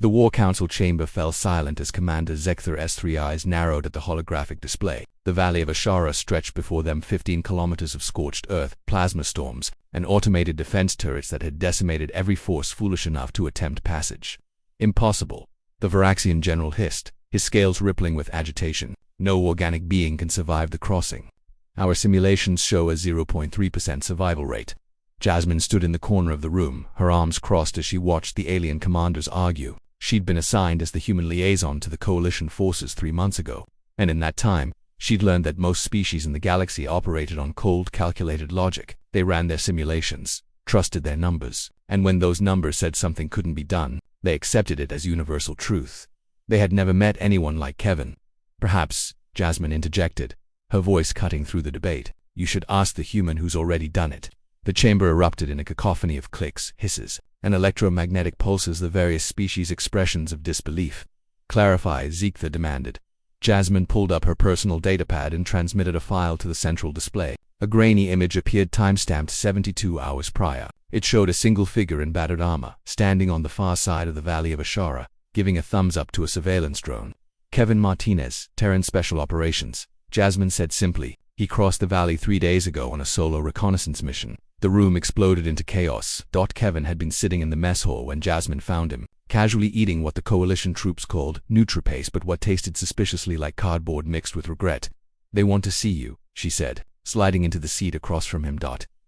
The War Council chamber fell silent as Commander Zekthar's 3 eyes narrowed at the holographic display. The valley of Ashara stretched before them, 15 kilometers of scorched earth, plasma storms, and automated defense turrets that had decimated every force foolish enough to attempt passage. Impossible, the Varaxian general hissed, his scales rippling with agitation. No organic being can survive the crossing. Our simulations show a 0.3% survival rate. Jasmine stood in the corner of the room, her arms crossed as she watched the alien commanders argue. She'd been assigned as the human liaison to the coalition forces 3 months ago, and in that time, she'd learned that most species in the galaxy operated on cold, calculated logic. They ran their simulations, trusted their numbers, and when those numbers said something couldn't be done, they accepted it as universal truth. They had never met anyone like Kevin. Perhaps, Jasmine interjected, her voice cutting through the debate, you should ask the human who's already done it. The chamber erupted in a cacophony of clicks, hisses, and electromagnetic pulses, the various species' expressions of disbelief. Clarify, Zektha demanded. Jasmine pulled up her personal datapad and transmitted a file to the central display. A grainy image appeared, time-stamped 72 hours prior. It showed a single figure in battered armor, standing on the far side of the Valley of Ashara, giving a thumbs up to a surveillance drone. Kevin Martinez, Terran Special Operations, Jasmine said simply. He crossed the valley 3 days ago on a solo reconnaissance mission. The room exploded into chaos. Kevin had been sitting in the mess hall when Jasmine found him, casually eating what the coalition troops called NutriPaste, but what tasted suspiciously like cardboard mixed with regret. They want to see you, she said, sliding into the seat across from him.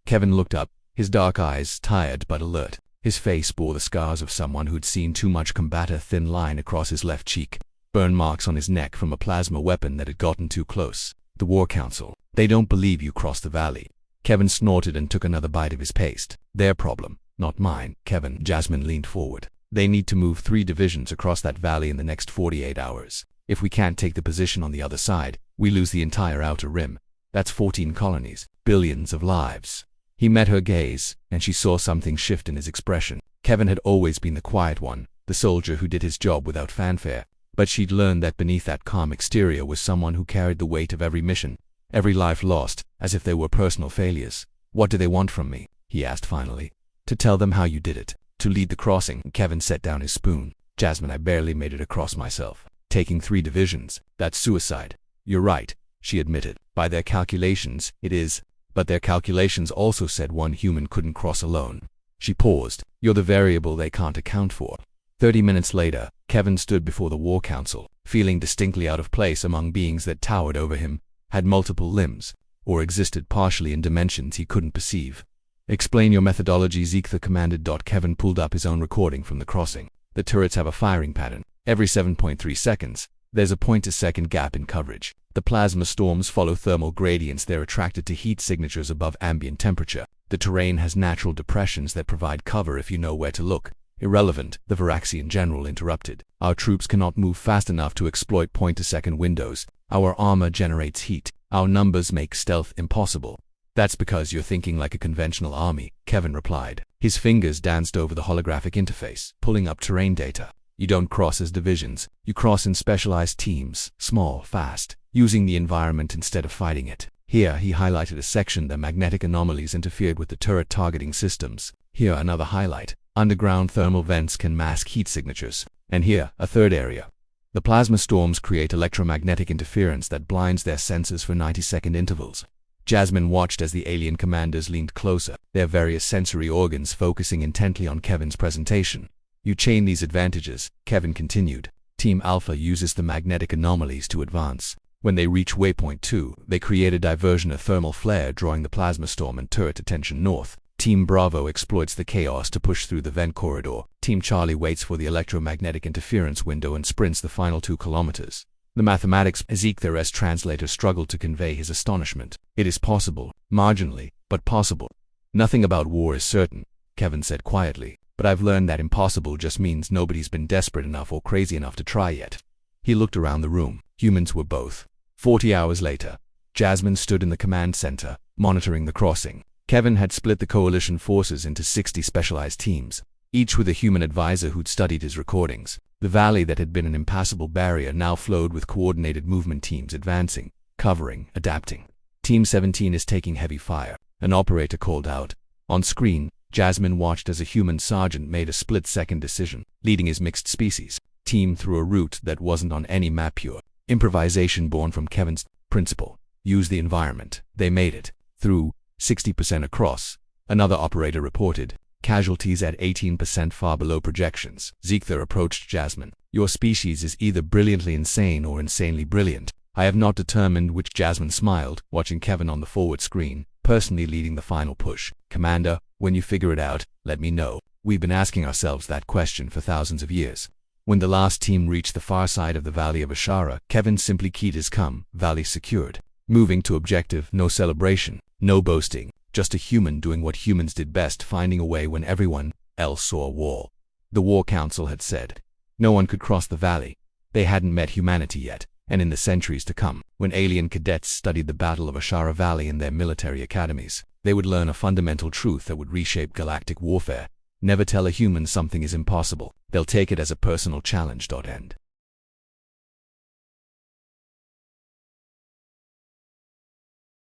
Kevin looked up, his dark eyes tired but alert. His face bore the scars of someone who'd seen too much combat, a thin line across his left cheek, burn marks on his neck from a plasma weapon that had gotten too close. The War Council. They don't believe you crossed the valley. Kevin snorted and took another bite of his paste. Their problem, not mine, Kevin. Jasmine leaned forward. They need to move 3 divisions across that valley in the next 48 hours. If we can't take the position on the other side, we lose the entire outer rim. That's 14 colonies, billions of lives. He met her gaze, and she saw something shift in his expression. Kevin had always been the quiet one, the soldier who did his job without fanfare. But she'd learned that beneath that calm exterior was someone who carried the weight of every mission, every life lost, as if they were personal failures. What do they want from me? He asked finally. To tell them how you did it. To lead the crossing. Kevin set down his spoon. Jasmine, I barely made it across myself. Taking 3 divisions, that's suicide. You're right, she admitted. By their calculations, it is. But their calculations also said one human couldn't cross alone. She paused. You're the variable they can't account for. 30 minutes later, Kevin stood before the War Council, feeling distinctly out of place among beings that towered over him, had multiple limbs, or existed partially in dimensions he couldn't perceive. Explain your methodology, Zektha commanded. Kevin pulled up his own recording from the crossing. The turrets have a firing pattern. Every 7.3 seconds, there's a point-a-second gap in coverage. The plasma storms follow thermal gradients. They're attracted to heat signatures above ambient temperature. The terrain has natural depressions that provide cover if you know where to look. Irrelevant, the Varaxian general interrupted. Our troops cannot move fast enough to exploit point-a-second windows. Our armor generates heat. Our numbers make stealth impossible. That's because you're thinking like a conventional army, Kevin replied. His fingers danced over the holographic interface, pulling up terrain data. You don't cross as divisions. You cross in specialized teams, small, fast, using the environment instead of fighting it. Here, he highlighted a section that magnetic anomalies interfered with the turret targeting systems. Here, another highlight. Underground thermal vents can mask heat signatures. And here, a third area. The plasma storms create electromagnetic interference that blinds their sensors for 90-second intervals. Jasmine watched as the alien commanders leaned closer, their various sensory organs focusing intently on Kevin's presentation. You chain these advantages, Kevin continued. Team Alpha uses the magnetic anomalies to advance. When they reach waypoint 2, they create a diversion, a thermal flare drawing the plasma storm and turret attention north. Team Bravo exploits the chaos to push through the vent corridor. Team Charlie waits for the electromagnetic interference window and sprints the final 2 kilometers. The mathematics, Zekthar's translator struggled to convey his astonishment. It is possible, marginally, but possible. Nothing about war is certain, Kevin said quietly, but I've learned that impossible just means nobody's been desperate enough or crazy enough to try yet. He looked around the room. Humans were both. 40 hours later, Jasmine stood in the command center, monitoring the crossing. Kevin had split the coalition forces into 60 specialized teams, each with a human advisor who'd studied his recordings. The valley that had been an impassable barrier now flowed with coordinated movement teams advancing, covering, adapting. Team 17 is taking heavy fire, an operator called out. On screen, Jasmine watched as a human sergeant made a split-second decision, leading his mixed species team through a route that wasn't on any map. Pure improvisation born from Kevin's principle. Use the environment. They made it through 60% across. Another operator reported casualties at 18%, far below projections. Ziegler approached Jasmine. Your species is either brilliantly insane or insanely brilliant. I have not determined which. Jasmine smiled, watching Kevin on the forward screen, personally leading the final push. Commander, when you figure it out, let me know. We've been asking ourselves that question for thousands of years. When the last team reached the far side of the Valley of Ashara, Kevin simply keyed his valley secured. Moving to objective, no celebration, no boasting, just a human doing what humans did best, finding a way when everyone else saw a wall. The War Council had said no one could cross the valley. They hadn't met humanity yet, and in the centuries to come, when alien cadets studied the Battle of Ashara Valley in their military academies, they would learn a fundamental truth that would reshape galactic warfare. Never tell a human something is impossible. They'll take it as a personal challenge. End.